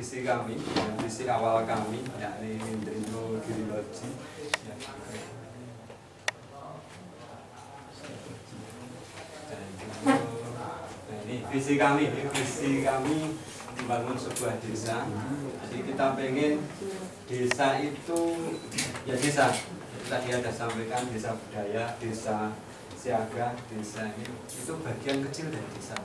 visi kami, visi awal kami, yakni Indrino Giriloji. Ini visi kami membangun sebuah desa. Jadi kita pengen desa itu ya desa. Tadi ada sampaikan desa budaya, desa siaga, desa ini itu bagian kecil dari desa.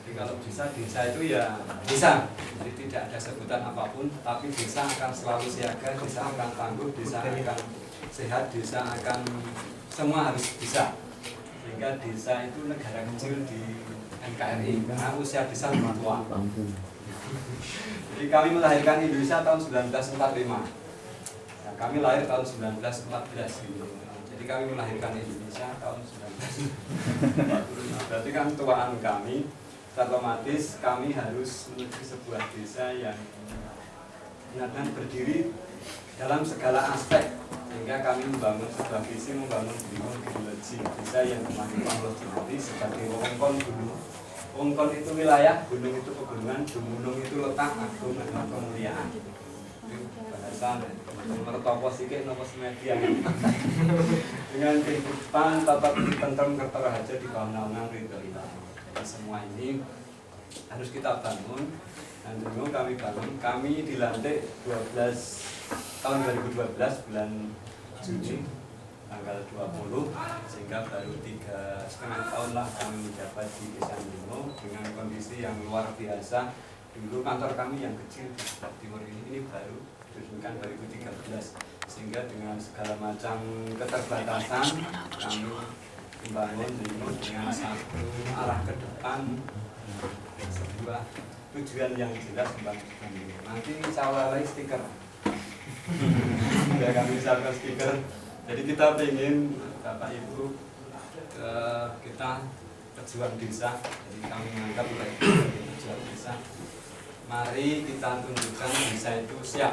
Jadi kalau desa itu ya desa. Jadi tidak ada sebutan apapun, tapi desa akan selalu siaga, desa akan tangguh, desa akan sehat, desa akan semua harus bisa. Sehingga desa itu negara kecil di NKRI karena usia desa lebih tua. Jadi kami melahirkan Indonesia tahun 1945. Nah, kami lahir tahun 1914 gitu. Jadi kami melahirkan Indonesia tahun 1945. Berarti kan tuaan kami, otomatis kami harus menuju sebuah desa yang benar-benar berdiri dalam segala aspek. Sehingga kami membangun sebuah visi, membangun geologi desa yang memakai teknologi sebagai wewengkon gunung. Wewengkon itu wilayah, gunung itu pegunungan, gunung itu letak, agung adalah kemuliaan. Itu bahasa mertopo sikik nopo semedia. Dengan kehidupan tata tentrem kertarahaja di bawah naungan ridho ilahi. Semua ini harus kita bangun. Dan dulu kami bangun, kami dilantik tahun 2012 bulan Juni tanggal 20, sehingga baru 3,5 tahun lah kami menjabat di Desa Indrino dengan kondisi yang luar biasa. Dulu kantor kami yang kecil di sebelah timur ini baru diresmikan 2013, sehingga dengan segala macam keterbatasan kami membangun Indrino dengan satu arah ke depan, sebuah tujuan yang jelas membangun Indrino. Nanti cawalai stiker. Sudah kami siapkan stiker. Jadi kita ingin Bapak Ibu kita pejuang desa. Jadi kami menganggap pejuang desa. Mari kita tunjukkan desa itu siap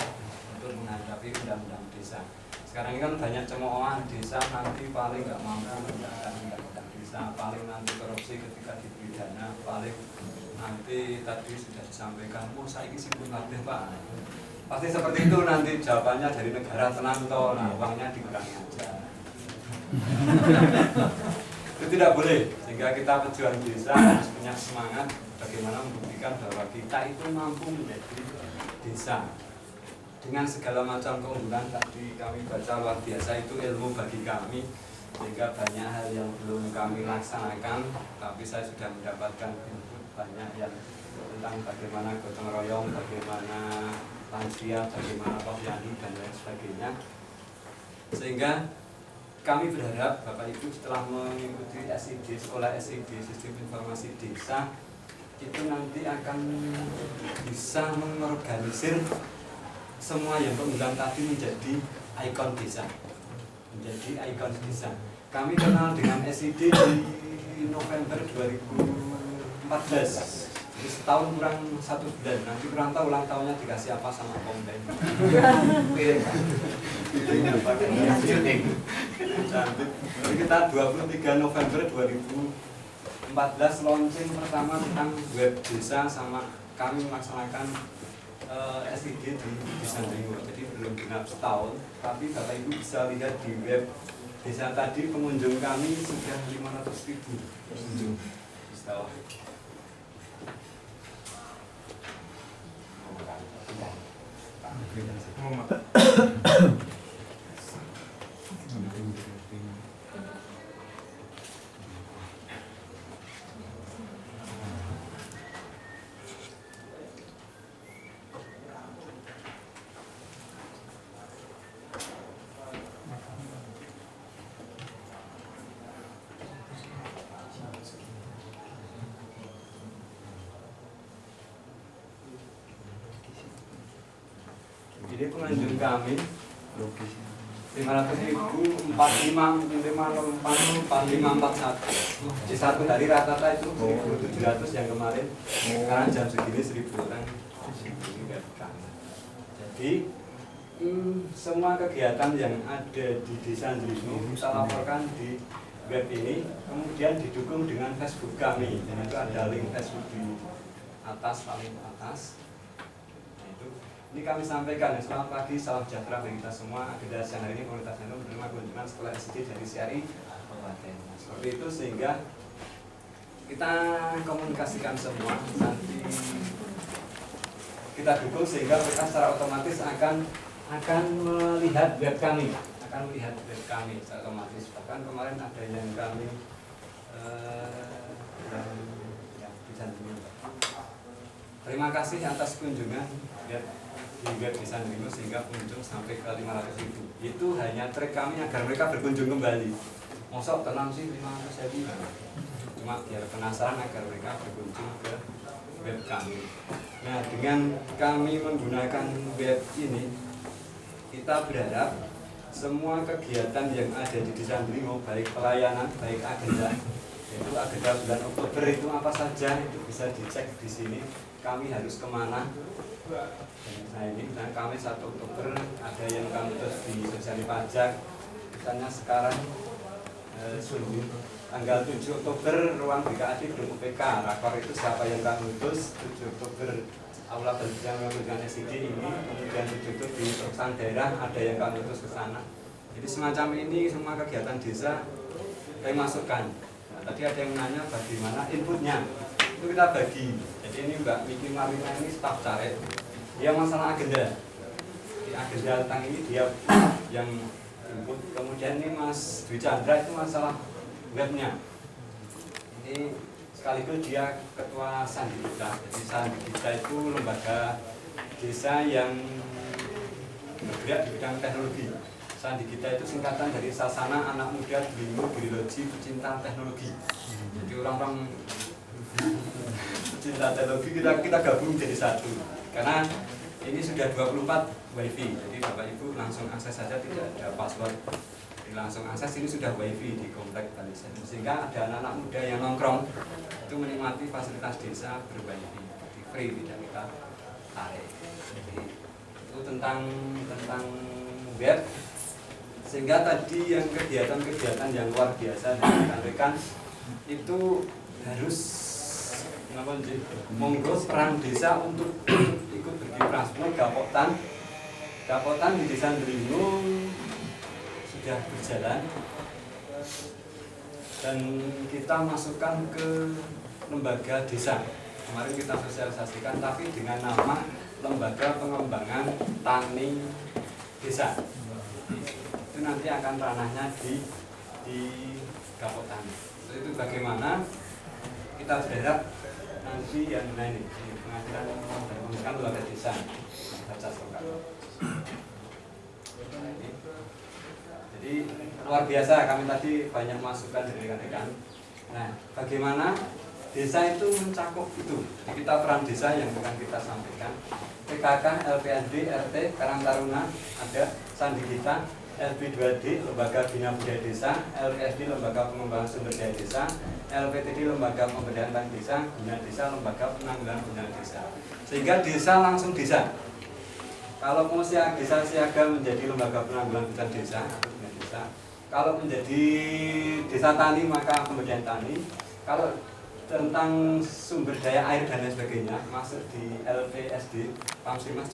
untuk menghadapi undang-undang desa. Sekarang ini kan banyak cemoohan desa nanti paling nggak mampu menegakkan undang-undang desa, paling nanti korupsi ketika diberi dana, paling nanti tadi sudah disampaikan, saya ini sibuk kabeh Pak. Pasti seperti itu nanti jawabannya dari negara tenang toh, nah uangnya dikurangi aja. Itu tidak boleh, sehingga kita pejuang desa harus punya semangat bagaimana membuktikan bahwa kita itu mampu menjadi desa dengan segala macam keunggulan. Tadi kami baca luar biasa, itu ilmu bagi kami, sehingga banyak hal yang belum kami laksanakan, tapi saya sudah mendapatkan input banyak yang tentang bagaimana gotong royong, bagaimana lansia, bagaimana posyandu dan lain sebagainya. Sehingga kami berharap Bapak Ibu setelah mengikuti SID, sekolah SID, Sistem Informasi Desa, itu nanti akan bisa mengorganisir semua yang keunggulan tadi menjadi ikon desa. Menjadi ikon desa. Kami kenal dengan SID di November 2014. Jadi setahun kurang 1 bulan, nanti kurang tahu ulang tahunnya dikasih apa sama Pomben. Jadi kita 23 November 2014 launching pertama tentang web desa, sama kami melaksanakan SID di Desa Indrino. Jadi belum genap setahun, tapi Bapak Ibu bisa lihat di web desa tadi pengunjung kami sudah 500.000 pengunjung. Setahun. Jadi pengunjung kami 500.000, 45, 4541. Di satu hari rata-rata itu 1.700 yang kemarin. Sekarang jam segini 1.000 orang. Jadi semua kegiatan yang ada di Desa Indrino kita laporkan di web ini, kemudian didukung dengan Facebook kami. Dan itu ada link Facebook di atas, paling atas. Ini kami sampaikan ya, selamat pagi, salam sejahtera bagi kita semua. Agenda siang hari ini komunitas NU menerima kunjungan sekolah SD dari CRI Kabupaten. Nah, seperti itu sehingga kita komunikasikan semua, nanti kita dukung sehingga mereka secara otomatis akan melihat web kami, secara otomatis. Bahkan kemarin ada yang kami terima kasih atas kunjungan di web Desa Nderimo sehingga kunjung sampai ke 500.000. Itu hanya trik kami agar mereka berkunjung kembali. Mosok tenang sih 500.000. Cuma biar penasaran agar mereka berkunjung ke web kami. Nah, dengan kami menggunakan web ini, kita berharap semua kegiatan yang ada di Desa Nderimo, baik pelayanan, baik agenda, yaitu agenda bulan Oktober itu apa saja, itu bisa dicek di sini. Kami harus kemana? Nah ini, dan kami 1 Oktober ada yang kami terus di Sosial Pajak. Misalnya sekarang tanggal 7 Oktober ruang BKAD belum UPK, rakor itu siapa yang kami utus. 7 Oktober aula berjalan dengan SID ini, kemudian ditutup di perusahaan daerah, ada yang kami utus ke sana. Jadi semacam ini semua kegiatan desa kami masukkan. Nah, tadi ada yang nanya bagaimana inputnya, itu kita bagi. Jadi ini Mbak Miki Marina ini staf caret, dia masalah agenda. Di agenda tentang ini dia yang input. Kemudian ini Mas Dwi Chandra itu masalah webnya. Ini sekaligus dia ketua Sandi Kita. Jadi Sandi Kita itu lembaga desa yang bergerak di bidang teknologi. Sandi Kita itu singkatan dari Sasana Anak Muda Dringo Geologi Pecinta Teknologi. Jadi orang-orang pecinta teknologi kita gabung jadi satu. Karena ini sudah 24 wifi. Jadi Bapak Ibu langsung akses saja, tidak ada password. Jadi langsung akses, ini sudah wifi di komplek Balisan. Sehingga ada anak-anak muda yang nongkrong itu menikmati fasilitas desa berwifi. Jadi free, tidak kita tarik. Jadi itu tentang web. Sehingga tadi yang kegiatan-kegiatan yang luar biasa yang disampaikan itu harus monggo peran desa untuk ikut berkiprah. Semua Gapotan di Desa Nderimo sudah berjalan dan kita masukkan ke lembaga desa. Kemarin kita sosialisasikan tapi dengan nama Lembaga Pengembangan Tani Desa. Itu nanti akan ranahnya di Gapotan. Itu bagaimana kita berharap nanti yang ini pengadilan menggunakan lembaga desa baca lokal. Jadi luar biasa, kami tadi banyak masukan dari rekan-rekan. Nah, bagaimana desa itu mencakup itu? Jadi kita peran desa yang akan kita sampaikan. PKK, LPSD, RT, Karang Taruna, ada Sandi Kita, LP2D, Lembaga Bina Budaya Desa, LPSD, Lembaga Pengembangan Sumber Daya Desa, LPTD, Lembaga Pemberdayaan Tanah Desa, Bina Desa, Lembaga Penanggulangan Bencana Desa. Sehingga desa langsung desa. Kalau mau desa siaga menjadi Lembaga Penanggulangan Bencana Desa atau Bina Desa. Kalau menjadi desa tani maka pemberdayaan tani. Kalau tentang sumber daya air dan lain sebagainya masuk di LPSD, Pamsrimas.